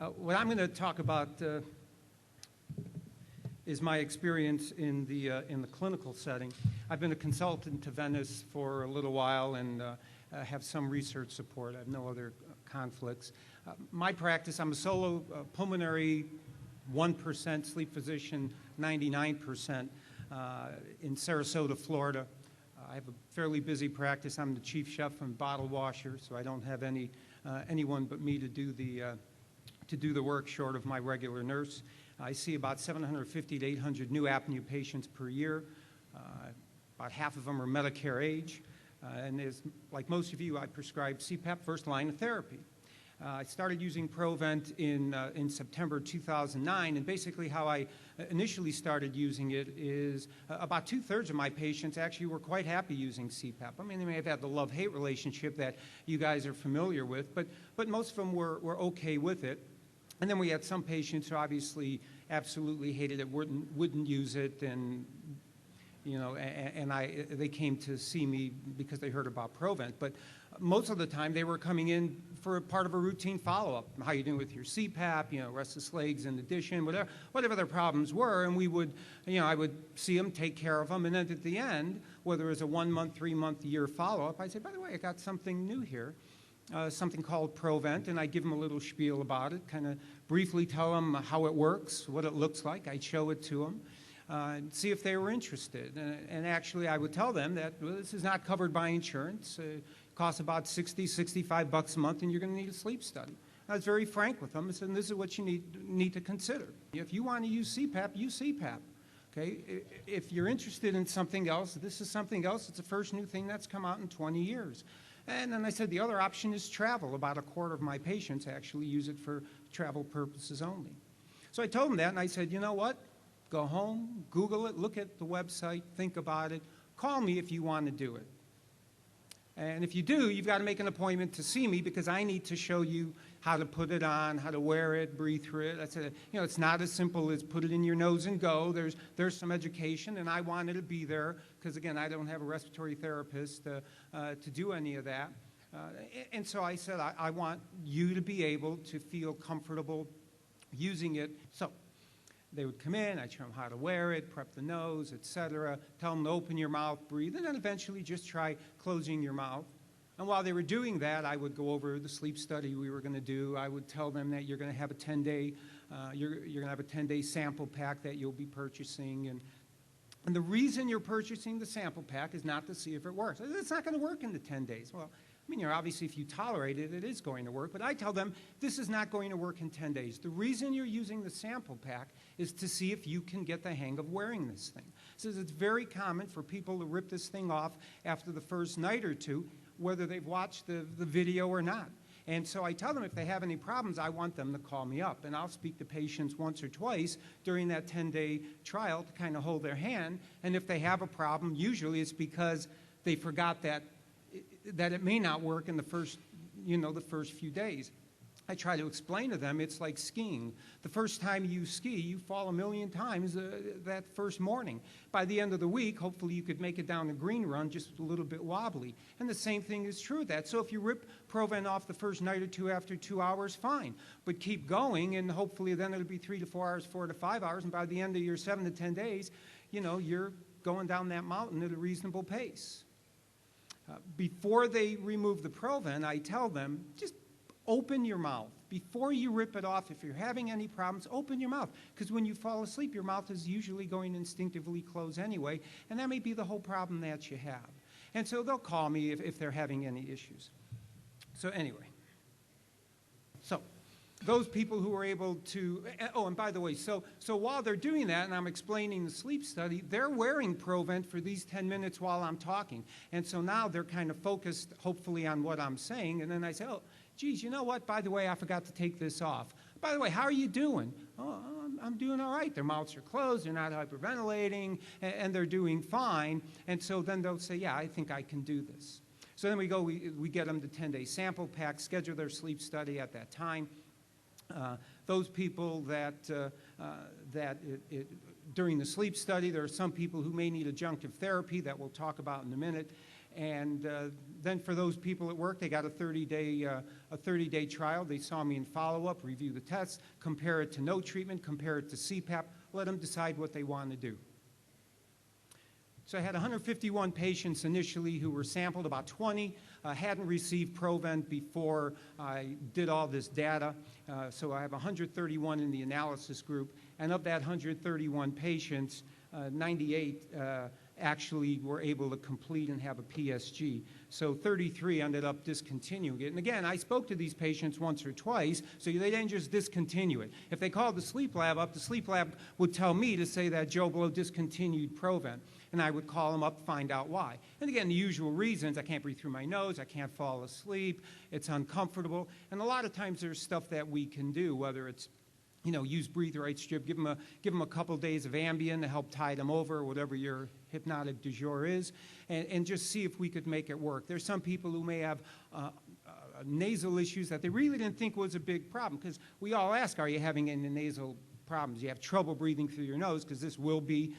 What I'm going to talk about is my experience in the clinical setting. I've been a consultant to Venice for a little while and have some research support. I have no other conflicts. My practice, I'm a solo pulmonary 1% sleep physician, 99% in Sarasota, Florida. I have a fairly busy practice. I'm the chief chef and bottle washer, so I don't have anyone but me to do the work short of my regular nurse. I see about 750 to 800 new apnea patients per year. About half of them are Medicare age. And like most of you, I prescribe CPAP first line of therapy. I started using Provent in September 2009, and basically how I initially started using it is about 2/3 of my patients actually were quite happy using CPAP. I mean, they may have had the love-hate relationship that you guys are familiar with, but most of them were okay with it. And then we had some patients who obviously absolutely hated it, wouldn't use it, and you know, they came to see me because they heard about Provent. But most of the time, they were coming in for a part of a routine follow-up. How you doing with your CPAP? You know, restless legs in addition, whatever their problems were, and we would, you know, I would see them, take care of them, and then at the end, whether it was a 1 month, 3 month, year follow-up, I'd say, by the way, I got something new here. Something called Provent, and I give them a little spiel about it, kind of briefly tell them how it works, what it looks like. I'd show it to them, and see if they were interested. And actually, I would tell them that this is not covered by insurance. It costs about $60, $65 a month, and you're going to need a sleep study. I was very frank with them. I said, this is what you need to consider. If you want to use CPAP, use CPAP. Okay? If you're interested in something else, this is something else. It's the first new thing that's come out in 20 years. And then I said the other option is travel. About 1/4 of my patients actually use it for travel purposes only. So I told them that, and I said, you know what? Go home, Google it, look at the website, think about it. Call me if you want to do it. And if you do, you've got to make an appointment to see me because I need to show you how to put it on, how to wear it, breathe through it. I said, you know, it's not as simple as put it in your nose and go. There's some education, and I wanted to be there because, again, I don't have a respiratory therapist to do any of that. And so I said, I want you to be able to feel comfortable using it. So they would come in, I'd show them how to wear it, prep the nose, etc., tell them to open your mouth, breathe, and then eventually just try closing your mouth. And while they were doing that, I would go over the sleep study we were going to do. I would tell them that you're going to have a 10-day, you're going to have a 10-day sample pack that you'll be purchasing. And the reason you're purchasing the sample pack is not to see if it works. It's not going to work in the 10 days. Well, I mean, obviously, if you tolerate it, it is going to work. But I tell them this is not going to work in 10 days. The reason you're using the sample pack is to see if you can get the hang of wearing this thing. So it's very common for people to rip this thing off after the first night or two, whether they've watched the video or not. And so I tell them if they have any problems, I want them to call me up. And I'll speak to patients once or twice during that 10-day trial to kind of hold their hand. And if they have a problem, usually it's because they forgot that it may not work in the first few days. I try to explain to them it's like skiing. The first time you ski, you fall 1,000,000 times that first morning. By the end of the week, hopefully you could make it down the green run just a little bit wobbly. And the same thing is true of that. So if you rip Provent off the first night or two after 2 hours, fine. But keep going, and hopefully then it'll be 3 to 4 hours, 4 to 5 hours, and by the end of your 7 to 10 days, you know, you're going down that mountain at a reasonable pace. Before they remove the Provent, I tell them, just open your mouth. Before you rip it off, if you're having any problems, open your mouth. Because when you fall asleep, your mouth is usually going to instinctively close anyway, and that may be the whole problem that you have. And so they'll call me if they're having any issues. So anyway. So those people who are able to, oh, and by the way, so while they're doing that and I'm explaining the sleep study, they're wearing Provent for these 10 minutes while I'm talking. And so now they're kind of focused, hopefully, on what I'm saying. And then I say, oh, geez, you know what? By the way, I forgot to take this off. By the way, how are you doing? Oh, I'm doing all right. Their mouths are closed. They're not hyperventilating, and they're doing fine. And so then they'll say, yeah, I think I can do this. So then we get them the 10-day sample pack, schedule their sleep study at that time. Those people that during the sleep study, there are some people who may need adjunctive therapy that we'll talk about in a minute, and Then for those people at work, they got a 30-day trial. They saw me in follow-up, review the tests, compare it to no treatment, compare it to CPAP, let them decide what they want to do. So I had 151 patients initially who were sampled. About 20 hadn't received Provent before I did all this data. So I have 131 in the analysis group. And of that 131 patients, 98 actually were able to complete and have a PSG. So 33 ended up discontinuing it. And again, I spoke to these patients once or twice, so they didn't just discontinue it. If they called the sleep lab up, the sleep lab would tell me to say that Joe Blow discontinued Provent. And I would call them up, find out why. And again, the usual reasons: I can't breathe through my nose, I can't fall asleep, it's uncomfortable. And a lot of times there's stuff that we can do, whether it's use breathe right strip, give them a couple days of Ambien to help tide them over, whatever your hypnotic du jour is, and just see if we could make it work. There's some people who may have nasal issues that they really didn't think was a big problem, because we all ask, are you having any nasal problems? You have trouble breathing through your nose, because this will be